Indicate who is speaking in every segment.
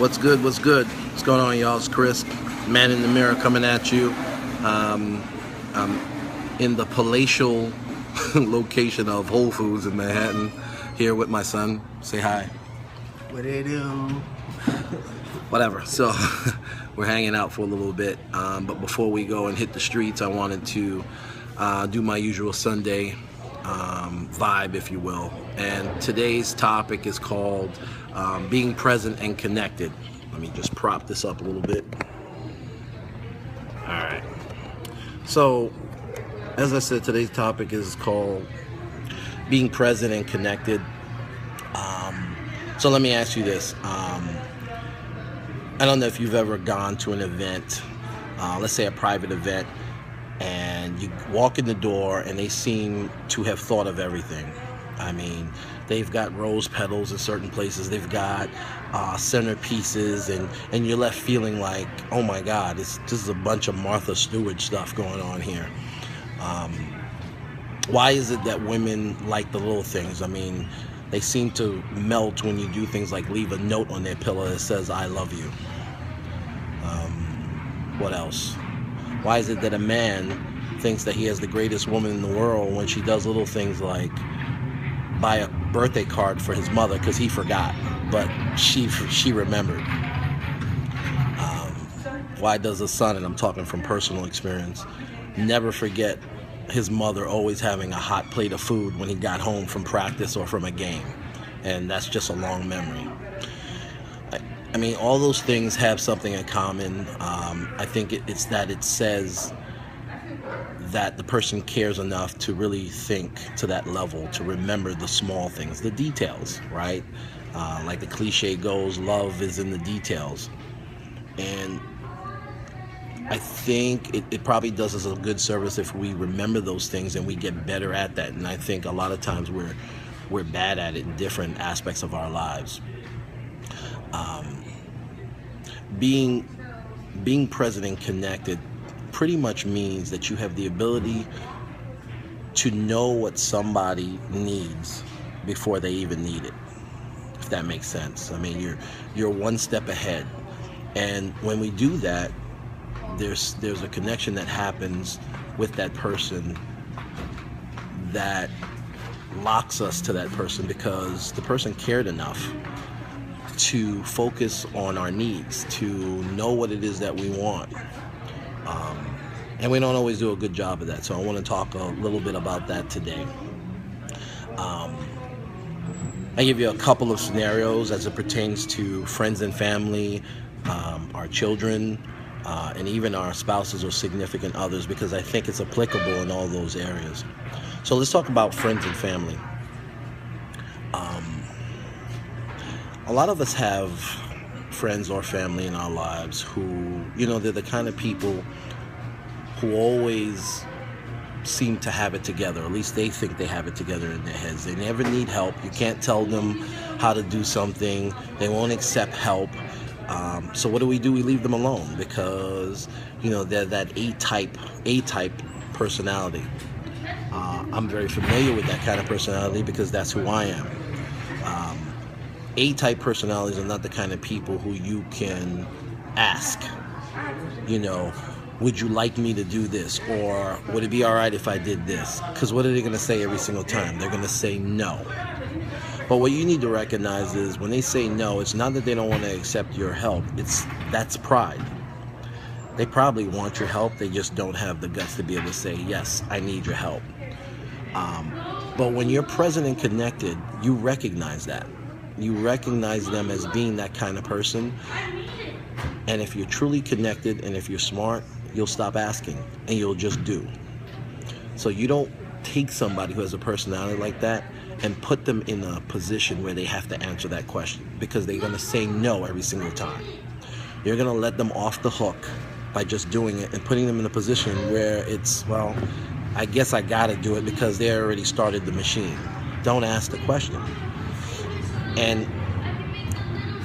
Speaker 1: What's good? What's good? What's going on, y'all? It's Chris, man in the mirror, coming at you. I'm in the palatial location of Whole Foods in Manhattan, here with my son. Say hi.
Speaker 2: What they do?
Speaker 1: Whatever. So we're hanging out for a little bit. But before we go and hit the streets, I wanted to do my usual Sunday vibe, if you will. And today's topic is called being present and connected. Let me just prop this up a little bit. All right. So, as I said, today's topic is called being present and connected. So let me ask you this. I don't know if you've ever gone to an event, let's say a private event, and you walk in the door and they seem to have thought of everything. I mean, they've got rose petals in certain places, they've got centerpieces, and you're left feeling like, oh my God, this is a bunch of Martha Stewart stuff going on here. Why is it that women like the little things? I mean, they seem to melt when you do things like leave a note on their pillow that says, I love you. What else? Why is it that a man thinks that he has the greatest woman in the world when she does little things like buy a birthday card for his mother because he forgot, but she remembered? Why does a son, and I'm talking from personal experience, never forget his mother always having a hot plate of food when he got home from practice or from a game? And that's just a long memory. I mean, all those things have something in common. I think it's that it says that the person cares enough to really think to that level, to remember the small things, the details, right? Like the cliche goes, love is in the details. And I think it probably does us a good service if we remember those things and we get better at that. And I think a lot of times we're bad at it in different aspects of our lives. Being present and connected pretty much means that you have the ability to know what somebody needs before they even need it, if that makes sense. I mean, you're one step ahead. And when we do that, there's a connection that happens with that person that locks us to that person because the person cared enough to focus on our needs, to know what it is that we want. And we don't always do a good job of that. So I want to talk a little bit about that today. I give you a couple of scenarios as it pertains to friends and family, our children, and even our spouses or significant others, because I think it's applicable in all those areas. So let's talk about friends and family. A lot of us have friends or family in our lives who, they're the kind of people who always seem to have it together. At least they think they have it together in their heads. They never need help. You can't tell them how to do something. They won't accept help. So what do? We leave them alone because, they're that A-type personality. I'm very familiar with that kind of personality because that's who I am. A-type personalities are not the kind of people who you can ask, would you like me to do this? Or would it be all right if I did this? Because what are they going to say every single time? They're going to say no. But what you need to recognize is when they say no, it's not that they don't want to accept your help. That's pride. They probably want your help. They just don't have the guts to be able to say, yes, I need your help. But when you're present and connected, you recognize that. You recognize them as being that kind of person. And if you're truly connected and if you're smart, you'll stop asking and you'll just do. So you don't take somebody who has a personality like that and put them in a position where they have to answer that question because they're going to say no every single time. You're going to let them off the hook by just doing it and putting them in a position where it's, well, I guess I got to do it because they already started the machine. Don't ask the question. And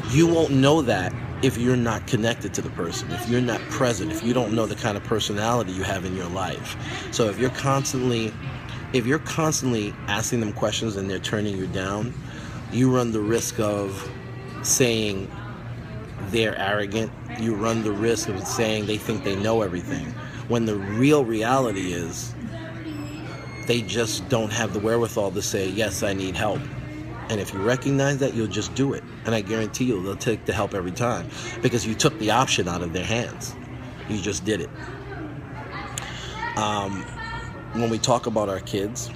Speaker 1: you won't know that if you're not connected to the person, if you're not present, if you don't know the kind of personality you have in your life. So if you're constantly asking them questions and they're turning you down, you run the risk of saying, they're arrogant. You run the risk of saying they think they know everything, when the real reality is they just don't have the wherewithal to say, yes, I need help. And if you recognize that, you'll just do it. And I guarantee you, they'll take the help every time, because you took the option out of their hands. You just did it. When we talk about our kids,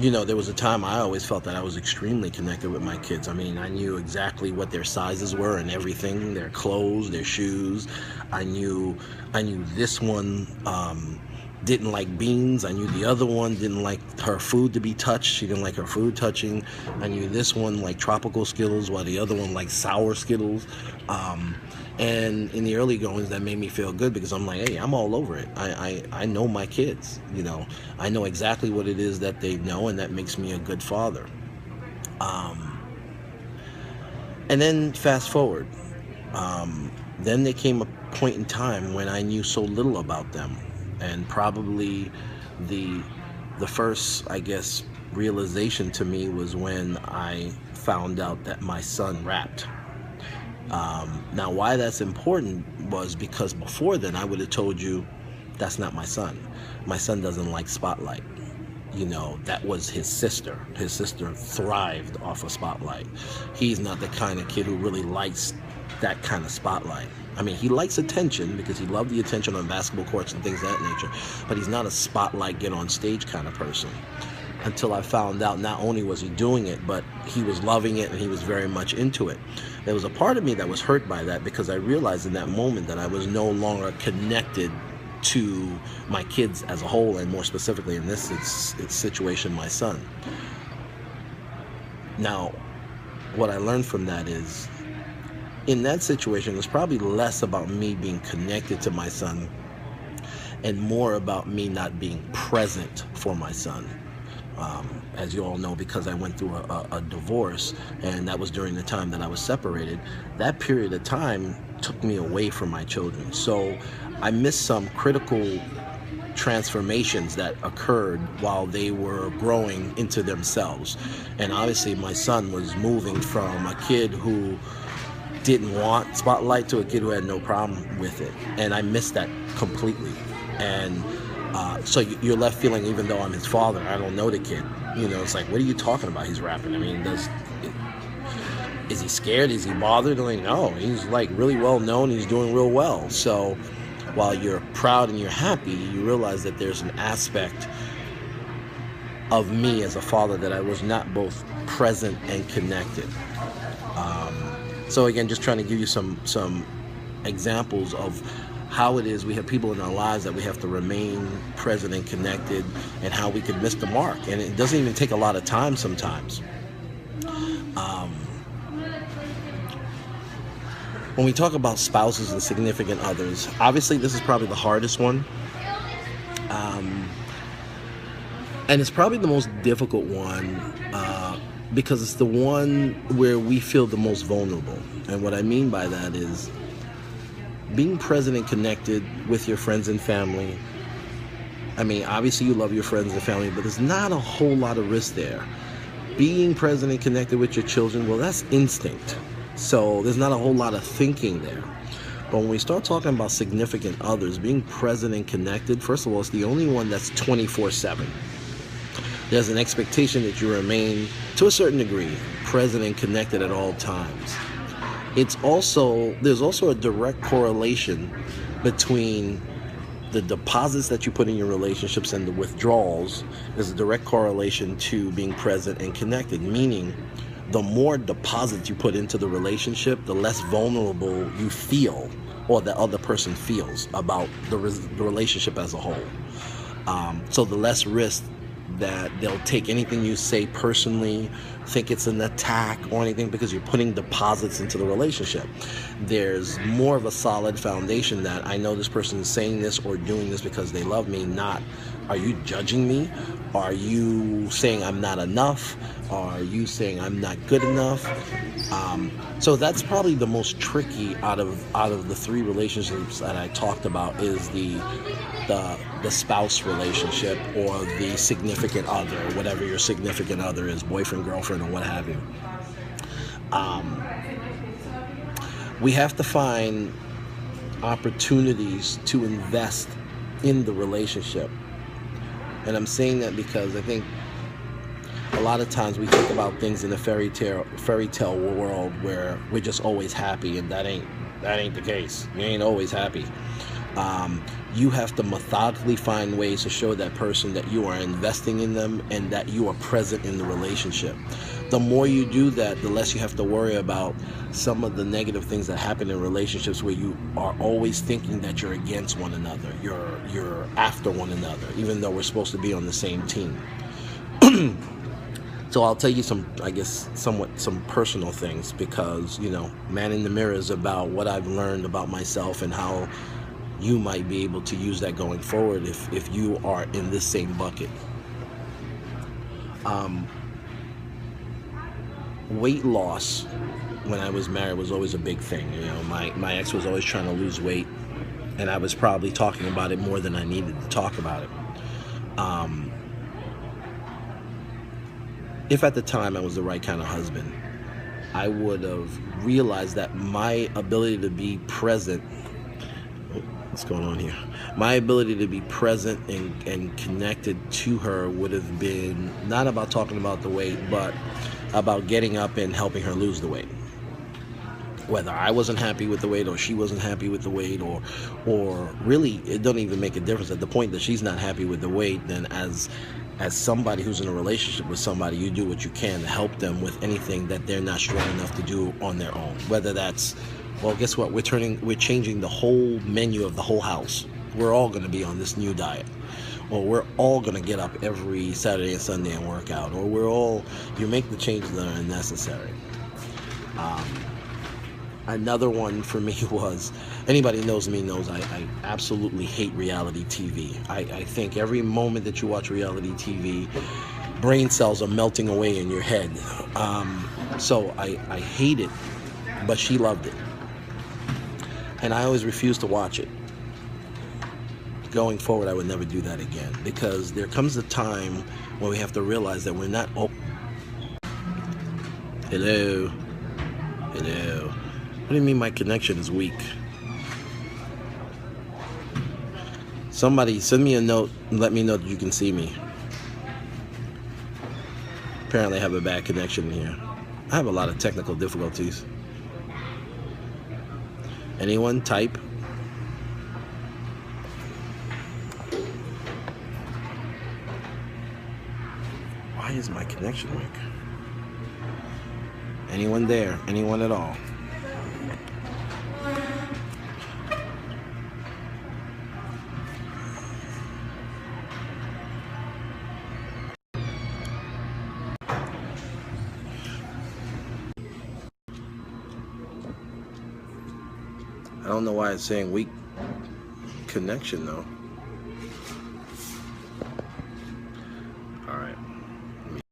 Speaker 1: there was a time I always felt that I was extremely connected with my kids. I mean, I knew exactly what their sizes were and everything, their clothes, their shoes. I knew this one didn't like beans. I knew the other one didn't like her food to be touched. She didn't like her food touching. I knew this one liked tropical Skittles while the other one liked sour Skittles. And in the early goings, that made me feel good, because I'm like, hey, I'm all over it. I know my kids, I know exactly what it is that they know, and that makes me a good father. And then fast forward, then there came a point in time when I knew so little about them. And probably the first, I guess, realization to me was when I found out that my son rapped. Now, why that's important was because before then I would have told you that's not my son. My son doesn't like spotlight. That was his sister. His sister thrived off of spotlight. He's not the kind of kid who really likes that kind of spotlight. I mean, he likes attention because he loved the attention on basketball courts and things of that nature, but he's not a spotlight, get on stage kind of person. Until I found out not only was he doing it, but he was loving it and he was very much into it. There was a part of me that was hurt by that, because I realized in that moment that I was no longer connected to my kids as a whole, and more specifically in this situation, my son. Now, what I learned from that is, in that situation, it's probably less about me being connected to my son and more about me not being present for my son. As you all know, because I went through a divorce, and that was during the time that I was separated, that period of time took me away from my children. So I missed some critical transformations that occurred while they were growing into themselves. And obviously my son was moving from a kid who didn't want spotlight to a kid who had no problem with it. And I missed that completely. And so you're left feeling, even though I'm his father, I don't know the kid. It's like, what are you talking about? He's rapping. I mean, is he scared? Is he bothered? Like, no, he's like really well known. He's doing real well. So while you're proud and you're happy, you realize that there's an aspect of me as a father that I was not both present and connected. So again, just trying to give you some examples of how it is we have people in our lives that we have to remain present and connected, and how we can miss the mark. And it doesn't even take a lot of time sometimes. When we talk about spouses and significant others, obviously this is probably the hardest one. And it's probably the most difficult one, because it's the one where we feel the most vulnerable. And what I mean by that is being present and connected with your friends and family. I mean, obviously you love your friends and family, but there's not a whole lot of risk there. Being present and connected with your children, well, that's instinct. So there's not a whole lot of thinking there. But when we start talking about significant others, being present and connected, first of all, it's the only one that's 24/7. There's an expectation that you remain, to a certain degree, present and connected at all times. There's also a direct correlation between the deposits that you put in your relationships and the withdrawals. There's a direct correlation to being present and connected, meaning the more deposits you put into the relationship, the less vulnerable you feel, or the other person feels about the relationship as a whole. So the less risk that they'll take anything you say personally, think it's an attack or anything, because you're putting deposits into the relationship. There's more of a solid foundation that I know this person is saying this or doing this because they love me, not, are you judging me? Are you saying I'm not enough? Are you saying I'm not good enough? So that's probably the most tricky out of the three relationships that I talked about, is the spouse relationship, or the significant other, whatever your significant other is, boyfriend, girlfriend, or what have you. We have to find opportunities to invest in the relationship. And I'm saying that because I think a lot of times we think about things in a fairy tale world where we're just always happy, and that ain't the case. You ain't always happy. You have to methodically find ways to show that person that you are investing in them and that you are present in the relationship. The more you do that, the less you have to worry about some of the negative things that happen in relationships where you are always thinking that you're against one another, you're after one another, even though we're supposed to be on the same team. So I'll tell you some personal things, because, man in the mirror is about what I've learned about myself and how you might be able to use that going forward if you are in this same bucket. Weight loss when I was married was always a big thing. My ex was always trying to lose weight, and I was probably talking about it more than I needed to talk about it. If at the time I was the right kind of husband, I would have realized that my ability to be present, what's going on here? My ability to be present and connected to her would have been not about talking about the weight, but about getting up and helping her lose the weight. Whether I wasn't happy with the weight or she wasn't happy with the weight, or really, it doesn't even make a difference. At the point that she's not happy with the weight, then as somebody who's in a relationship with somebody, you do what you can to help them with anything that they're not strong enough to do on their own. Whether that's, well, guess what? We're changing the whole menu of the whole house. We're all going to be on this new diet. Or we're all going to get up every Saturday and Sunday and work out. Or you make the changes that are necessary. Another one for me was, anybody knows me knows I absolutely hate reality TV. I think every moment that you watch reality TV, brain cells are melting away in your head. So I hate it, but she loved it. And I always refused to watch it. Going forward, I would never do that again, because there comes a time when we have to realize that we're not... Hello? What do you mean my connection is weak? Somebody send me a note and let me know that you can see me. Apparently I have a bad connection here. I have a lot of technical difficulties. Anyone type? Why is my connection weak? Anyone there? Anyone at all? I don't know why it's saying weak connection though.